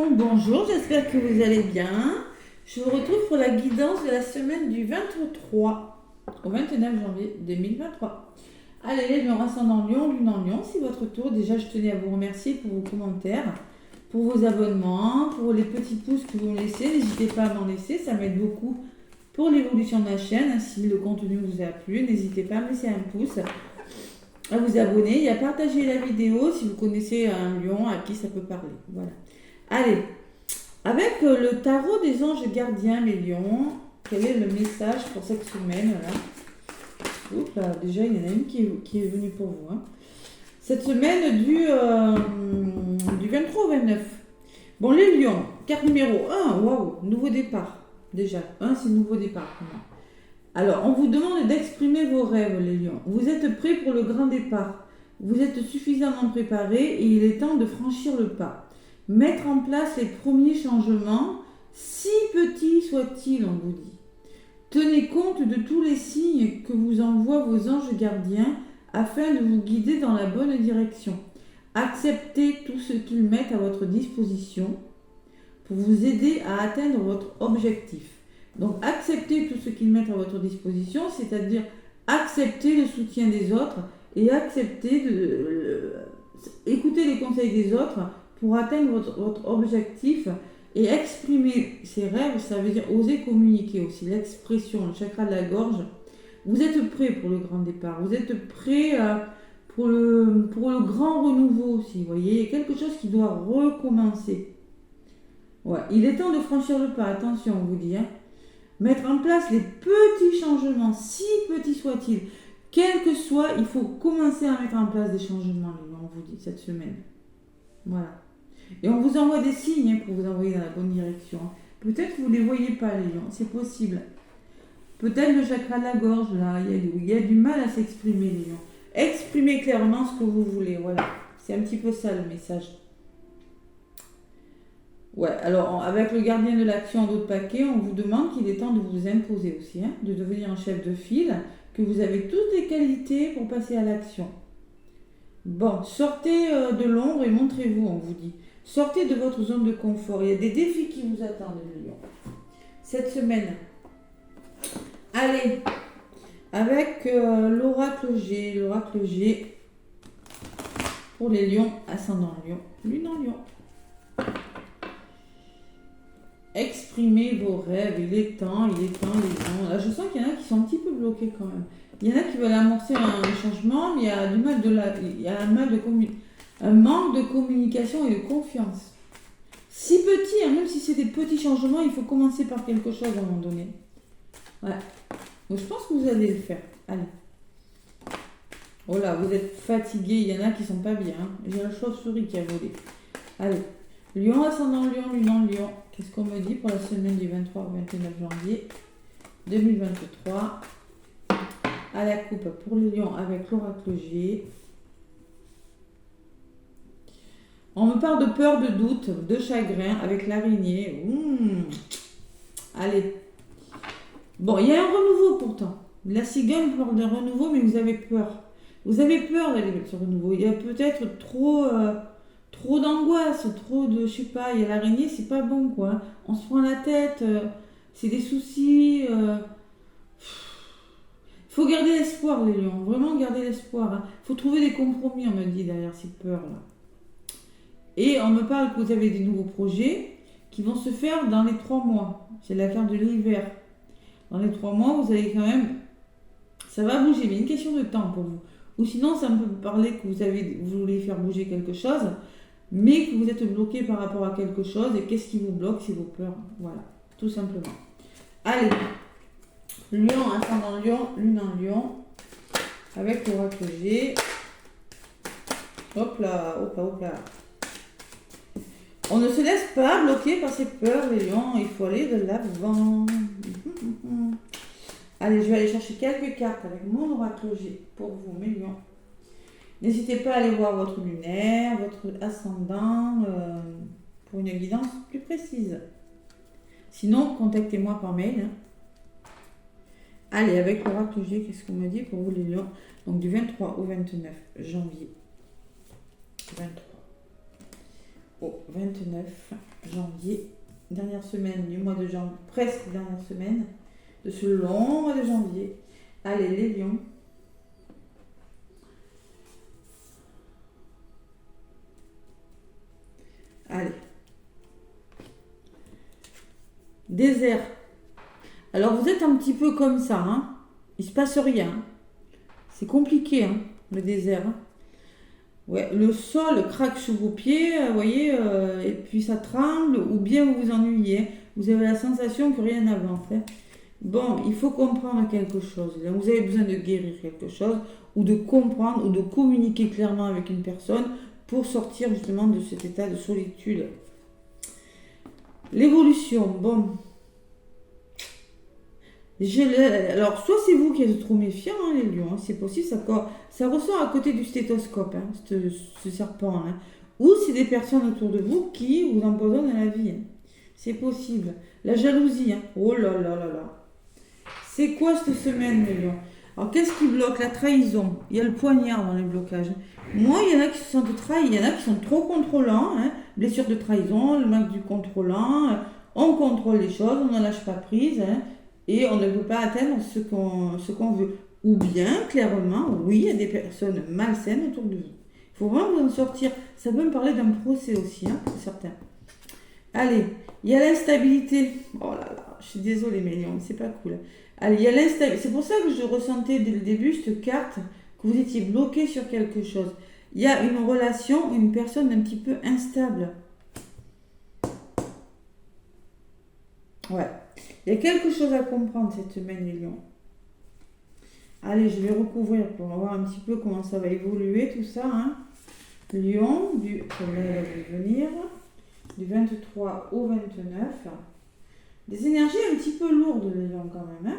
Donc bonjour, j'espère que vous allez bien. Je vous retrouve pour la guidance de la semaine du 23 au 29 janvier 2023. Allez, les lions, ascendant Lion, lune en Lion, c'est votre tour. Déjà, je tenais à vous remercier pour vos commentaires, pour vos abonnements, pour les petits pouces que vous me laissez. N'hésitez pas à m'en laisser, ça m'aide beaucoup pour l'évolution de la chaîne. Si le contenu vous a plu, n'hésitez pas à me laisser un pouce, à vous abonner et à partager la vidéo si vous connaissez un lion à qui ça peut parler. Voilà. Allez, avec le tarot des anges gardiens, les lions, quel est le message pour cette semaine là? Oups, là, déjà, il y en a une qui est venue pour vous. Hein. Cette semaine du 23 au 29. Bon, les lions, carte numéro 1, waouh, nouveau départ. Déjà, 1, c'est nouveau départ. Alors, on vous demande d'exprimer vos rêves, les lions. Vous êtes prêts pour le grand départ. Vous êtes suffisamment préparés et il est temps de franchir le pas. Mettre en place les premiers changements, si petits soient-ils, on vous dit. Tenez compte de tous les signes que vous envoient vos anges gardiens afin de vous guider dans la bonne direction. Acceptez tout ce qu'ils mettent à votre disposition pour vous aider à atteindre votre objectif. Donc, acceptez tout ce qu'ils mettent à votre disposition, c'est-à-dire accepter le soutien des autres et accepter écouter les conseils des autres pour atteindre votre objectif et exprimer ses rêves. Ça veut dire oser communiquer aussi, l'expression, le chakra de la gorge. Vous êtes prêts pour le grand départ, vous êtes prêts pour le grand renouveau aussi, vous voyez, il y a quelque chose qui doit recommencer. Ouais, il est temps de franchir le pas, attention, on vous dit, hein. Mettre en place les petits changements, si petits soient-ils, quel que soit, il faut commencer à mettre en place des changements, on vous dit, cette semaine. Voilà. Et on vous envoie des signes pour vous envoyer dans la bonne direction. Peut-être que vous ne les voyez pas, les lions, c'est possible. Peut-être le chakra de la gorge, là, il y a du mal à s'exprimer, les lions. Exprimez clairement ce que vous voulez, voilà. C'est un petit peu ça le message. Ouais, alors avec le gardien de l'action en dos de paquet, on vous demande qu'il est temps de vous imposer aussi, hein, de devenir un chef de file, que vous avez toutes les qualités pour passer à l'action. Bon, sortez de l'ombre et montrez-vous, on vous dit. Sortez de votre zone de confort. Il y a des défis qui vous attendent, les lions. Cette semaine. Allez, avec l'oracle G. L'oracle G pour les lions, ascendant lion, lune en lion. Exprimez vos rêves, il est temps, les lions. Là, je sens qu'il y en a qui sont un petit peu bloqués quand même. Il y en a qui veulent amorcer un changement, mais il y a un manque de communication et de confiance. Si petit, hein, même si c'est des petits changements, il faut commencer par quelque chose à un moment donné. Ouais. Donc je pense que vous allez le faire. Allez. Oh là, vous êtes fatigué, il y en a qui sont pas bien. Hein. J'ai la chauve-souris qui a volé. Allez. Lion, ascendant Lion, lune en Lion. Qu'est-ce qu'on me dit pour la semaine du 23 au 29 janvier 2023? À la coupe pour les lions avec l'oracle G. On me parle de peur, de doute, de chagrin avec l'araignée. Allez. Bon, il y a un renouveau pourtant. La cigogne parle d'un renouveau, mais vous avez peur. Vous avez peur d'aller vers ce renouveau. Il y a peut-être trop d'angoisse, trop de, je sais pas, il y a l'araignée, c'est pas bon quoi. On se prend la tête, c'est des soucis. Faut garder l'espoir, les lions, vraiment garder l'espoir. Hein. Faut trouver des compromis, on me dit, derrière ces peurs-là. Et on me parle que vous avez des nouveaux projets qui vont se faire dans les 3 mois. C'est la carte de l'hiver. Dans les 3 mois, vous allez quand même... Ça va bouger, mais une question de temps pour vous. Ou sinon, ça me peut parler que vous voulez faire bouger quelque chose, mais que vous êtes bloqué par rapport à quelque chose. Et qu'est-ce qui vous bloque? C'est vos peurs. Voilà, tout simplement. Allez. Lion, ascendant Lion, lune en Lion, avec l'oracle G. Hop là, hop là, hop là. On ne se laisse pas bloquer par ses peurs, les lions, il faut aller de l'avant. Allez, je vais aller chercher quelques cartes avec mon oracle G pour vous, mes lions. N'hésitez pas à aller voir votre lunaire, votre ascendant, pour une guidance plus précise. Sinon, contactez-moi par mail. Hein. Allez, avec l'oracle G, qu'est-ce qu'on me dit pour vous les lions? Donc du 23 au 29 janvier. 23. Oh. 29 janvier, dernière semaine du mois de janvier, presque dernière semaine de ce long mois de janvier. Allez, les lions. Allez. Désert. Alors vous êtes un petit peu comme ça, hein. Il se passe rien. C'est compliqué, hein, le désert. Hein. Ouais, le sol craque sous vos pieds, vous voyez, et puis ça tremble, ou bien vous vous ennuyez. Vous avez la sensation que rien n'avance. Hein. Bon, il faut comprendre quelque chose. Là, vous avez besoin de guérir quelque chose, ou de comprendre, ou de communiquer clairement avec une personne pour sortir justement de cet état de solitude. L'évolution, bon. Alors, soit c'est vous qui êtes trop méfiant, hein, les lions, hein, c'est possible, ça ressort à côté du stéthoscope, hein, ce serpent, hein. Ou c'est des personnes autour de vous qui vous empoisonnent la vie. Hein. C'est possible. La jalousie, hein. Oh là là là là. C'est quoi cette semaine, les lions? Alors, qu'est-ce qui bloque? La trahison. Il y a le poignard dans les blocages. Moi, il y en a qui se sentent trahis, il y en a qui sont trop contrôlants, hein. Blessure de trahison, le manque du contrôlant, on contrôle les choses, on n'en lâche pas prise, hein. Et on ne peut pas atteindre ce qu'on veut. Ou bien, clairement, oui, il y a des personnes malsaines autour de vous. Il faut vraiment vous en sortir. Ça peut me parler d'un procès aussi, hein, pour certains. Allez, il y a l'instabilité. Oh là là, je suis désolée, mes lions, c'est pas cool. Allez, il y a l'instabilité. C'est pour ça que je ressentais dès le début cette carte, que vous étiez bloqué sur quelque chose. Il y a une relation, une personne un petit peu instable. Ouais. Il y a quelque chose à comprendre cette semaine, les lions. Allez, je vais recouvrir pour voir un petit peu comment ça va évoluer, tout ça. Hein. Lion, celle-là va venir, du 23 au 29. Des énergies un petit peu lourdes, les lions, quand même.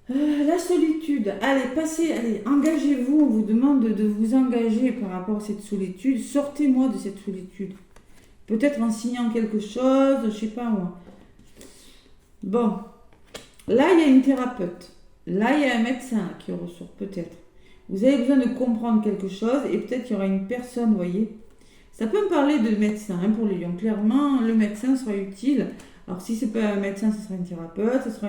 Hein. La solitude. Allez, engagez-vous. On vous demande de vous engager par rapport à cette solitude. Sortez-moi de cette solitude. Peut-être en signant quelque chose, je sais pas moi. Bon, là il y a une thérapeute. Là il y a un médecin qui ressort, peut-être. Vous avez besoin de comprendre quelque chose et peut-être qu'il y aura une personne, vous voyez. Ça peut me parler de médecin, hein, pour les lions. Clairement, le médecin sera utile. Alors si c'est pas un médecin, ce sera une thérapeute, ce sera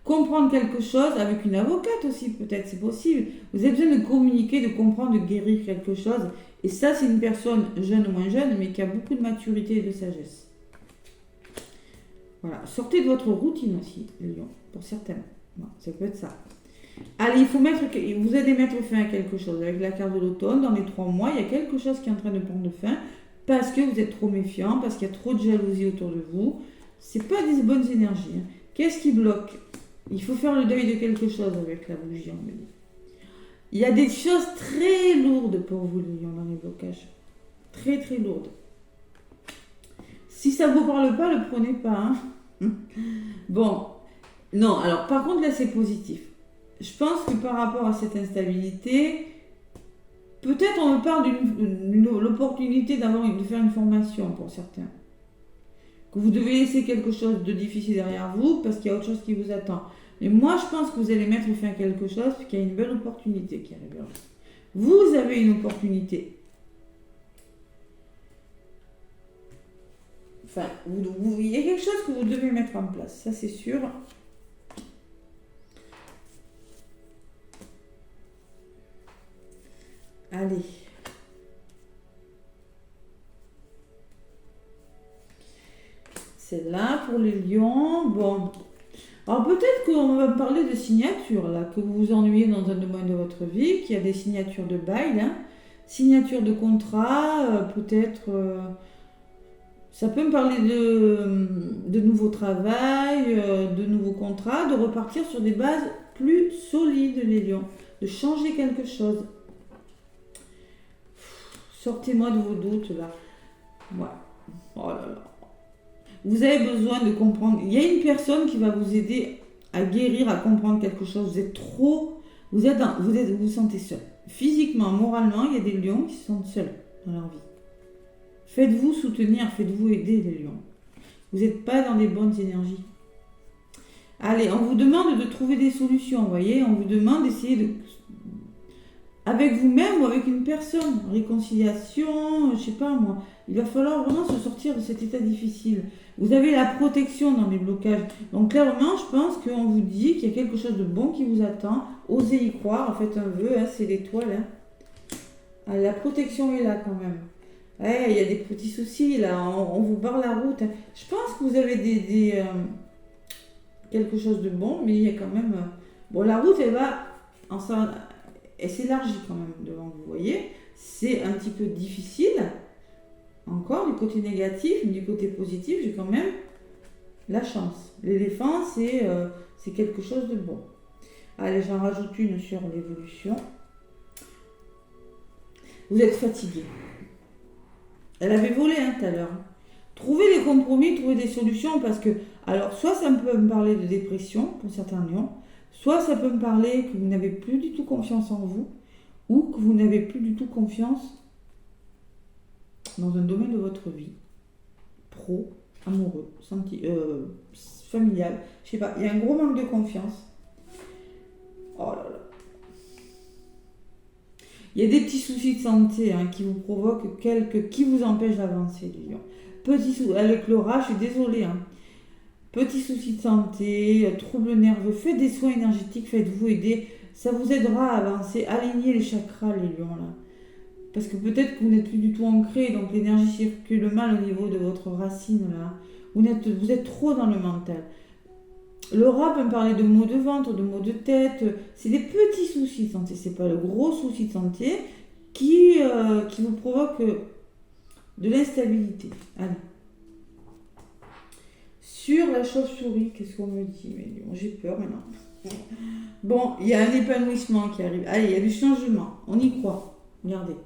comprendre quelque chose avec une avocate aussi, peut-être, c'est possible. Vous avez besoin de communiquer, de comprendre, de guérir quelque chose. Et ça, c'est une personne jeune ou moins jeune, mais qui a beaucoup de maturité et de sagesse. Voilà. Sortez de votre routine aussi, les lions, pour certains. Bon, ça peut être ça. Allez, vous allez mettre fin à quelque chose. Avec la carte de l'automne, dans les 3 mois, il y a quelque chose qui est en train de prendre fin parce que vous êtes trop méfiant, parce qu'il y a trop de jalousie autour de vous. C'est pas des bonnes énergies. Hein. Qu'est-ce qui bloque? Il faut faire le deuil de quelque chose avec la bougie, on me dit. Il y a des choses très lourdes pour vous, les lions, dans les blocages. Très, très lourdes. Si ça ne vous parle pas, le prenez pas. Hein. Bon. Non, alors par contre, là, c'est positif. Je pense que par rapport à cette instabilité, peut-être on me parle d'une l'opportunité de faire une formation pour certains. Que vous devez laisser quelque chose de difficile derrière vous parce qu'il y a autre chose qui vous attend. Mais moi, je pense que vous allez mettre fin à quelque chose parce qu'il y a une belle opportunité qui arrive. Vous avez une opportunité. Enfin, il y a quelque chose que vous devez mettre en place, ça c'est sûr. Allez. C'est là pour les lions. Bon. Alors peut-être qu'on va parler de signatures, là, que vous vous ennuyez dans un domaine de votre vie, qu'il y a des signatures de bail, hein, signatures de contrat, peut-être... ça peut me parler de nouveaux travail, de nouveaux contrats, de repartir sur des bases plus solides, les lions, de changer quelque chose. Sortez-moi de vos doutes, là. Ouais. Oh là là. Vous avez besoin de comprendre. Il y a une personne qui va vous aider à guérir, à comprendre quelque chose. Vous êtes trop... Vous vous sentez seul. Physiquement, moralement, il y a des lions qui se sentent seuls dans leur vie. Faites-vous soutenir, faites-vous aider, les lions. Vous n'êtes pas dans les bonnes énergies. Allez, on vous demande de trouver des solutions, vous voyez. On vous demande d'essayer avec vous-même ou avec une personne. Réconciliation, je sais pas moi. Il va falloir vraiment se sortir de cet état difficile. Vous avez la protection dans les blocages. Donc clairement, je pense qu'on vous dit qu'il y a quelque chose de bon qui vous attend. Osez y croire, en fait un vœu, hein, c'est l'étoile. Hein. Ah, la protection est là quand même. Ouais, il y a des petits soucis là, on vous barre la route. Hein. Je pense que vous avez quelque chose de bon, mais il y a quand même... bon, la route, elle s'élargit quand même devant vous, voyez. C'est un petit peu difficile, encore du côté négatif, mais du côté positif, j'ai quand même la chance. L'éléphant, c'est quelque chose de bon. Allez, j'en rajoute une sur l'évolution. Vous êtes fatigué. Elle avait volé tout à l'heure. Trouvez des compromis, trouvez des solutions, parce que, alors, soit ça peut me parler de dépression pour certains lions, soit ça peut me parler que vous n'avez plus du tout confiance en vous, ou que vous n'avez plus du tout confiance dans un domaine de votre vie, pro, amoureux, familial, je sais pas, il y a un gros manque de confiance. Oh là là. Il y a des petits soucis de santé qui vous provoquent qui vous empêchent d'avancer, les lions. Petits soucis, avec Laura, je suis désolée. Petits soucis de santé, troubles nerveux, faites des soins énergétiques, faites-vous aider. Ça vous aidera à avancer, aligner les chakras, les lions, là. Parce que peut-être que vous n'êtes plus du tout ancré, donc l'énergie circule mal au niveau de votre racine, là. Vous êtes trop dans le mental. Laura peut me parler de maux de ventre, de maux de tête. C'est des petits soucis de santé. C'est pas le gros souci de santé qui vous provoque de l'instabilité. Allez. Sur la chauve-souris, qu'est-ce qu'on me dit? Mais bon, j'ai peur maintenant. Bon, il y a un épanouissement qui arrive. Allez, il y a du changement. On y croit. Regardez.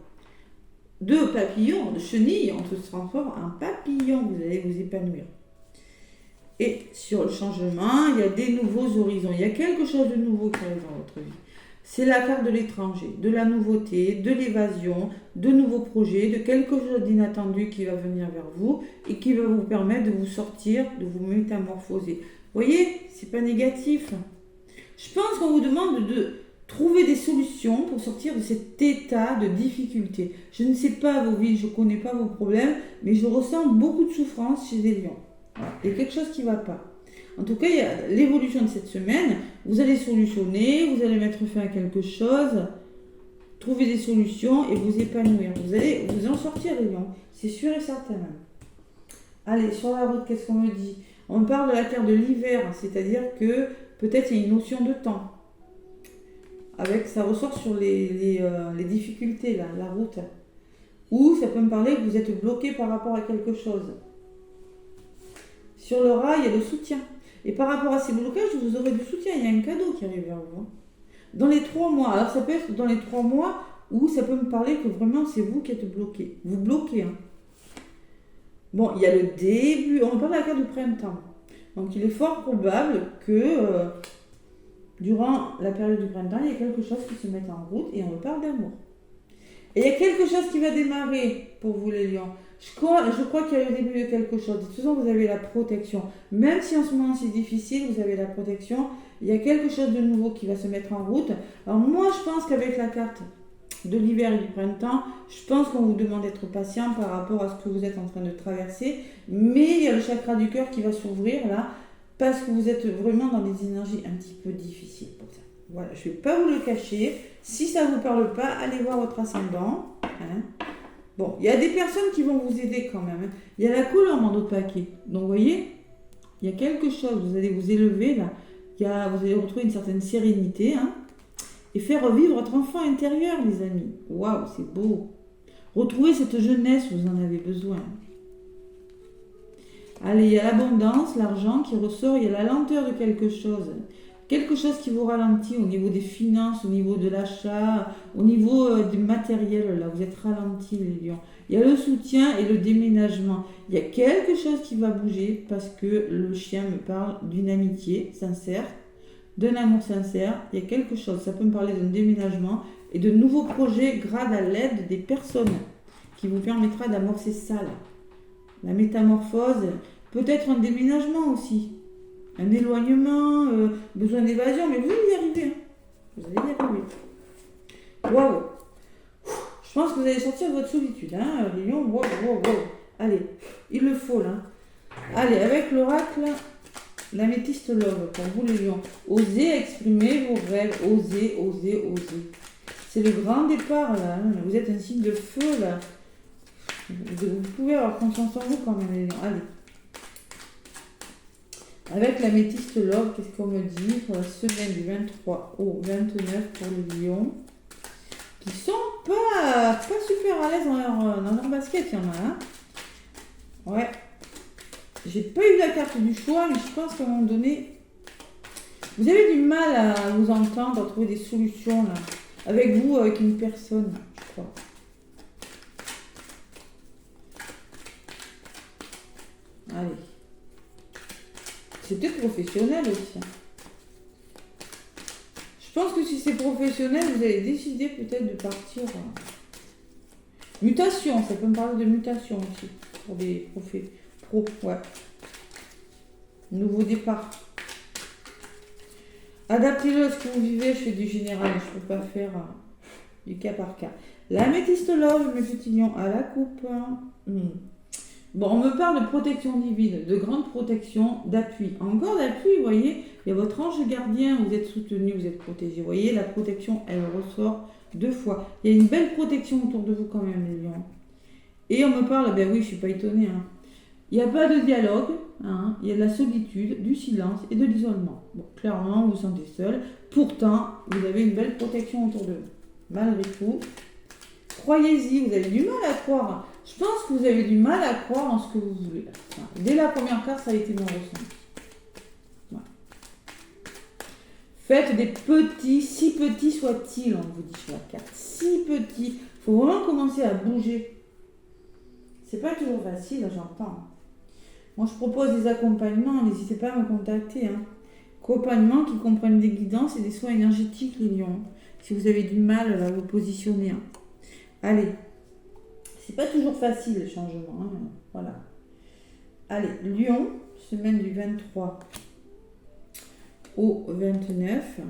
De papillons, de chenilles, on se transforme en papillon. Vous allez vous épanouir. Et sur le changement, il y a des nouveaux horizons. Il y a quelque chose de nouveau qui arrive dans votre vie. C'est la carte de l'étranger, de la nouveauté, de l'évasion, de nouveaux projets, de quelque chose d'inattendu qui va venir vers vous et qui va vous permettre de vous sortir, de vous métamorphoser. Vous voyez, c'est pas négatif. Je pense qu'on vous demande de trouver des solutions pour sortir de cet état de difficulté. Je ne sais pas vos vies, je ne connais pas vos problèmes, mais je ressens beaucoup de souffrance chez les lions. Voilà. Il y a quelque chose qui ne va pas. En tout cas, il y a l'évolution de cette semaine. Vous allez solutionner, vous allez mettre fin à quelque chose, trouver des solutions et vous épanouir. Vous allez vous en sortir, les lions. C'est sûr et certain même. Allez, sur la route, qu'est-ce qu'on me dit? On parle de la carte de l'hiver, c'est-à-dire que peut-être il y a une notion de temps. Ça ressort sur les difficultés, là, la route. Ou ça peut me parler que vous êtes bloqué par rapport à quelque chose. Sur le rail, il y a le soutien. Et par rapport à ces blocages, vous aurez du soutien. Il y a un cadeau qui arrive vers vous. Dans les 3 mois, alors ça peut être dans les 3 mois où ça peut me parler que vraiment c'est vous qui êtes bloqué. Vous bloquez. Bon, il y a le début, on parle de la carte du printemps. Donc il est fort probable que durant la période du printemps, il y a quelque chose qui se mette en route et on reparle d'amour. Et il y a quelque chose qui va démarrer pour vous les lions. Je crois qu'il y a le début de quelque chose. De toute façon, vous avez la protection. Même si en ce moment c'est difficile, vous avez la protection. Il y a quelque chose de nouveau qui va se mettre en route. Alors moi, je pense qu'avec la carte de l'hiver et du printemps, je pense qu'on vous demande d'être patient par rapport à ce que vous êtes en train de traverser. Mais il y a le chakra du cœur qui va s'ouvrir là, parce que vous êtes vraiment dans des énergies un petit peu difficiles pour ça. Voilà, je ne vais pas vous le cacher. Si ça ne vous parle pas, allez voir votre ascendant. Bon, il y a des personnes qui vont vous aider quand même. Il y a la colombe dans d'autres paquets. Donc, vous voyez, il y a quelque chose. Vous allez vous élever là. Vous allez retrouver une certaine sérénité. Et faire vivre votre enfant intérieur, les amis. Waouh, c'est beau. Retrouvez cette jeunesse, vous en avez besoin. Allez, il y a l'abondance, l'argent qui ressort. Il y a la lenteur de quelque chose. Quelque chose qui vous ralentit au niveau des finances, au niveau de l'achat, au niveau du matériel, là, vous êtes ralenti, les lions. Il y a le soutien et le déménagement. Il y a quelque chose qui va bouger parce que le chien me parle d'une amitié sincère, d'un amour sincère. Il y a quelque chose, ça peut me parler d'un déménagement et de nouveaux projets grâce à l'aide des personnes qui vous permettra d'amorcer ça, là. La métamorphose, peut-être un déménagement aussi. Un éloignement, besoin d'évasion, mais vous allez y arriver. Vous allez y arriver. Waouh. Je pense que vous allez sortir de votre solitude, hein, les lions. Waouh, waouh, waouh. Allez, il le faut, là. Allez, avec l'oracle, l'améthyste love, pour vous, les lions. Osez exprimer vos rêves. Osez, osez, osez. C'est le grand départ, là. Hein. Vous êtes un signe de feu, là. Vous pouvez avoir confiance en vous, quand même, les lions. Allez. Avec l'améthyste love, qu'est-ce qu'on me dit pour la semaine du 23 au 29 pour les lions, qui sont pas super à l'aise dans leur basket, il y en a, hein. Ouais. J'ai pas eu la carte du choix, mais je pense qu'à un moment donné, vous avez du mal à vous entendre, à trouver des solutions, là. Avec vous, avec une personne, je crois. Allez. C'est peut-être professionnel aussi. Je pense que si c'est professionnel, vous allez décider peut-être de partir. Mutation, ça peut me parler de mutation aussi. Pour des pro, ouais. Nouveau départ. Adaptez-le à ce que vous vivez, je fais du général, je ne peux pas faire du cas par cas. L'améthyste love, mes petits lions, à la coupe. Bon, on me parle de protection divine, de grande protection, d'appui. Encore d'appui, vous voyez, il y a votre ange gardien, vous êtes soutenu, vous êtes protégé. Vous voyez, la protection, elle ressort 2 fois. Il y a une belle protection autour de vous quand même, les lions. Et on me parle, ben oui, je ne suis pas étonnée, hein. Il n'y a pas de dialogue, hein. Il y a de la solitude, du silence et de l'isolement. Bon, clairement, vous vous sentez seul. Pourtant, vous avez une belle protection autour de vous. Malgré tout, croyez-y, vous avez du mal à croire. Je pense que vous avez du mal à croire en ce que vous voulez. Dès la première carte, ça a été mon ressenti. Voilà. Faites des petits, si petits soient-ils, on vous dit sur la carte. Si petits. Il faut vraiment commencer à bouger. C'est pas toujours facile, j'entends. Moi, je propose des accompagnements, n'hésitez pas à me contacter. Hein. Accompagnements qui comprennent des guidances et des soins énergétiques, les lions. Si vous avez du mal à vous positionner. Hein. Allez. C'est pas toujours facile, le changement. Hein. Voilà. Allez, lion, semaine du 23 au 29.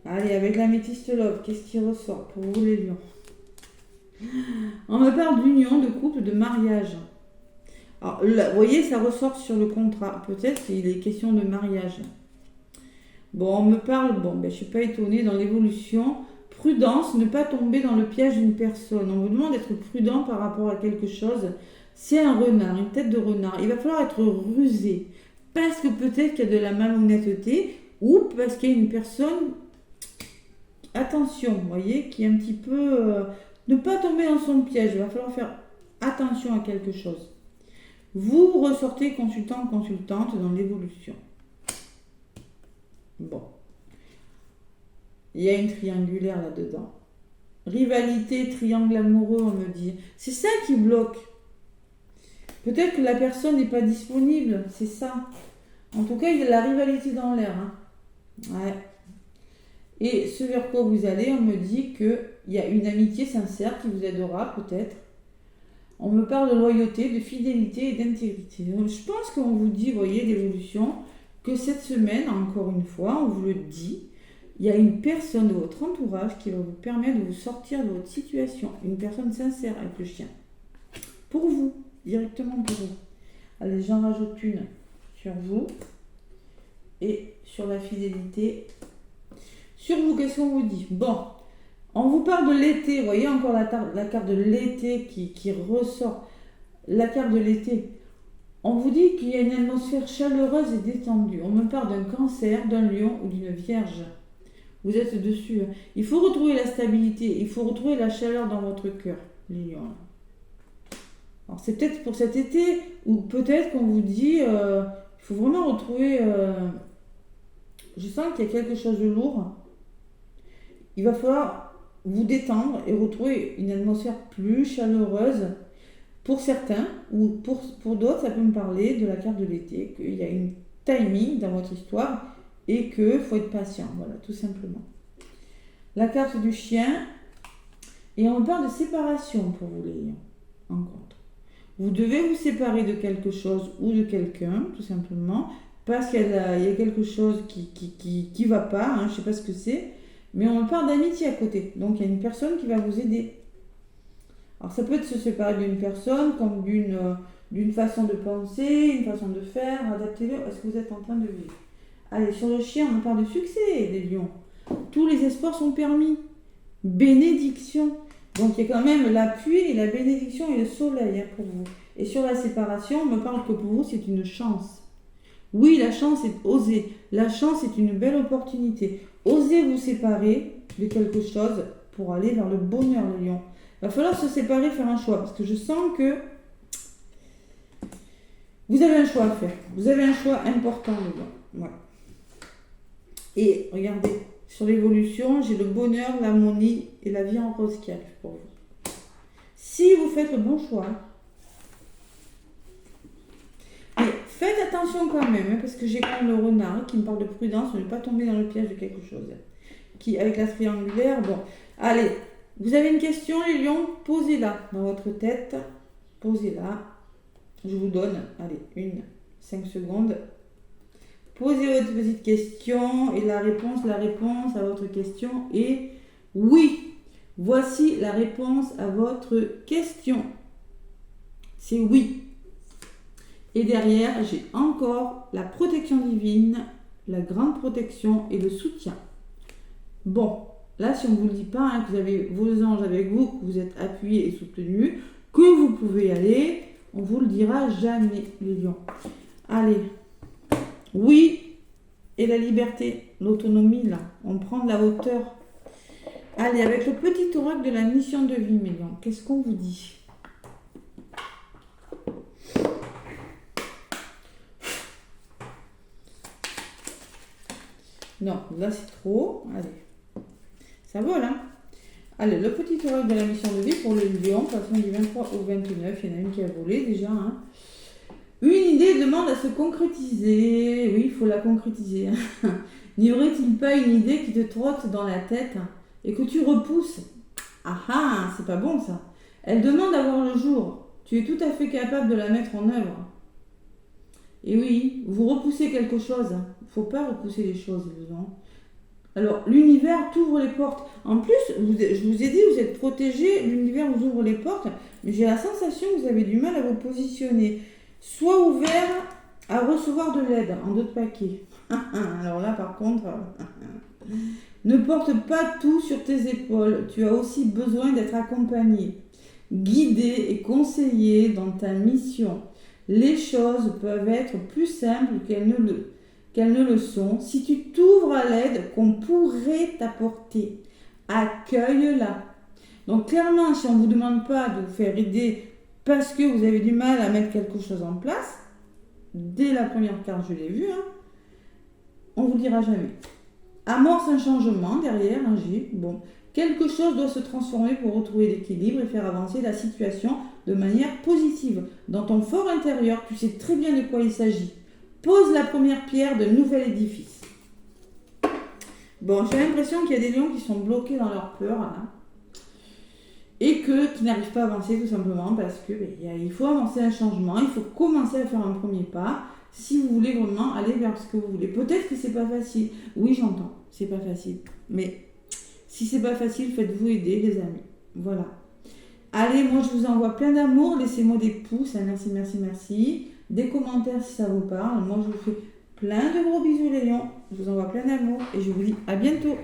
Allez, avec l'améthyste love, qu'est-ce qui ressort pour vous, les lions? On me parle d'union, de couple, de mariage. Alors, là, vous voyez, ça ressort sur le contrat. Peut-être qu'il est question de mariage. Bon, on me parle, bon, ben, je ne suis pas étonnée, dans l'évolution. Prudence, ne pas tomber dans le piège d'une personne. On vous demande d'être prudent par rapport à quelque chose. C'est un renard, une tête de renard. Il va falloir être rusé. Parce que peut-être qu'il y a de la malhonnêteté ou parce qu'il y a une personne, attention, vous voyez, qui est un petit peu... ne pas tomber dans son piège. Il va falloir faire attention à quelque chose. Vous ressortez consultant, consultante dans l'évolution. Bon. Il y a une triangulaire là-dedans. Rivalité, triangle amoureux, on me dit. C'est ça qui bloque. Peut-être que la personne n'est pas disponible, c'est ça. En tout cas, il y a de la rivalité dans l'air. Hein. Ouais. Et ce vers quoi vous allez, on me dit qu'il y a une amitié sincère qui vous aidera peut-être. On me parle de loyauté, de fidélité et d'intégrité. Je pense qu'on vous dit, vous voyez, d'évolution, que cette semaine, encore une fois, on vous le dit, il y a une personne de votre entourage qui va vous permettre de vous sortir de votre situation. Une personne sincère avec le chien. Pour vous, directement pour vous. Allez, j'en rajoute une sur vous. Et sur la fidélité. Sur vous, qu'est-ce qu'on vous dit? Bon, on vous parle de l'été. Vous voyez encore la carte de l'été qui ressort. La carte de l'été. On vous dit qu'il y a une atmosphère chaleureuse et détendue. On me parle d'un cancer, d'un lion ou d'une vierge. Vous êtes dessus. Hein. Il faut retrouver la stabilité. Il faut retrouver la chaleur dans votre cœur, les lions. Alors c'est peut-être pour cet été, ou peut-être qu'on vous dit, il faut vraiment retrouver... je sens qu'il y a quelque chose de lourd. Il va falloir vous détendre et retrouver une atmosphère plus chaleureuse. Pour certains, ou pour d'autres, ça peut me parler de la carte de l'été, qu'il y a une timing dans votre histoire et qu'il faut être patient, voilà, tout simplement. La carte du chien, et on parle de séparation pour vous, les lions, en contre. Vous devez vous séparer de quelque chose ou de quelqu'un, tout simplement, parce qu'il y a quelque chose qui va pas, hein, je sais pas ce que c'est, mais on parle d'amitié à côté. Donc il y a une personne qui va vous aider. Alors ça peut être se séparer d'une personne, comme d'une façon de penser, une façon de faire, adaptez-le à ce que vous êtes en train de vivre. Allez, sur le chien, on parle de succès, les lions. Tous les espoirs sont permis. Bénédiction. Donc il y a quand même l'appui et la bénédiction et le soleil, hein, pour vous. Et sur la séparation, on me parle que pour vous, c'est une chance. Oui, la chance est oser. La chance est une belle opportunité. Osez vous séparer de quelque chose pour aller vers le bonheur, les lions. Il va falloir se séparer, faire un choix. Parce que je sens que vous avez un choix à faire. Vous avez un choix important, les lions. Voilà. Et regardez, sur l'évolution, j'ai le bonheur, l'harmonie et la vie en rose qui arrive pour vous. Si vous faites le bon choix, mais faites attention quand même, hein, parce que j'ai quand même le renard qui me parle de prudence, ne pas tomber dans le piège de quelque chose. Qui, avec la triangulaire, bon, allez, vous avez une question, les lions, posez-la dans votre tête, posez-la. Je vous donne, allez, 5 secondes. Posez votre petite question et la réponse à votre question est oui. Voici la réponse à votre question. C'est oui. Et derrière, j'ai encore la protection divine, la grande protection et le soutien. Bon, là, si on ne vous le dit pas, hein, que vous avez vos anges avec vous, que vous êtes appuyés et soutenus, que vous pouvez y aller, on ne vous le dira jamais, les lions. Allez. Oui, et la liberté, l'autonomie, là, on prend de la hauteur. Allez, avec le petit oracle de la mission de vie, mes lions, qu'est-ce qu'on vous dit? Non, là c'est trop. Allez, ça vole, hein? Allez, le petit oracle de la mission de vie pour le lion, passons du 23 au 29, il y en a une qui a volé déjà, hein. Une idée demande à se concrétiser. Oui, il faut la concrétiser. N'y aurait-il pas une idée qui te trotte dans la tête et que tu repousses? Ah ah, c'est pas bon ça. Elle demande à voir le jour. Tu es tout à fait capable de la mettre en œuvre. Et oui, vous repoussez quelque chose. Il ne faut pas repousser les choses, non. Alors, l'univers t'ouvre les portes. En plus, je vous ai dit, vous êtes protégé, l'univers vous ouvre les portes, mais j'ai la sensation que vous avez du mal à vous positionner. Sois ouvert à recevoir de l'aide en d'autres paquets. Alors là, par contre, ne porte pas tout sur tes épaules. Tu as aussi besoin d'être accompagné, guidé et conseillé dans ta mission. Les choses peuvent être plus simples qu'elles ne le sont si tu t'ouvres à l'aide qu'on pourrait t'apporter. Accueille-la. Donc clairement, si on ne vous demande pas de vous faire aider parce que vous avez du mal à mettre quelque chose en place, dès la première carte, je l'ai vu, hein, on ne vous dira jamais. Amorce un changement derrière, un G. Bon, quelque chose doit se transformer pour retrouver l'équilibre et faire avancer la situation de manière positive. Dans ton fort intérieur, tu sais très bien de quoi il s'agit. Pose la première pierre de nouvel édifice. Bon, j'ai l'impression qu'il y a des lions qui sont bloqués dans leur peur, là. Et qui n'arrivent pas à avancer tout simplement parce que il faut avancer un changement, il faut commencer à faire un premier pas si vous voulez vraiment aller vers ce que vous voulez. Peut-être que c'est pas facile. Oui, j'entends, c'est pas facile. Mais si c'est pas facile, faites-vous aider, les amis. Voilà. Allez, moi je vous envoie plein d'amour. Laissez-moi des pouces. Hein, merci, merci, merci. Des commentaires si ça vous parle. Moi je vous fais plein de gros bisous, les lions. Je vous envoie plein d'amour et je vous dis à bientôt.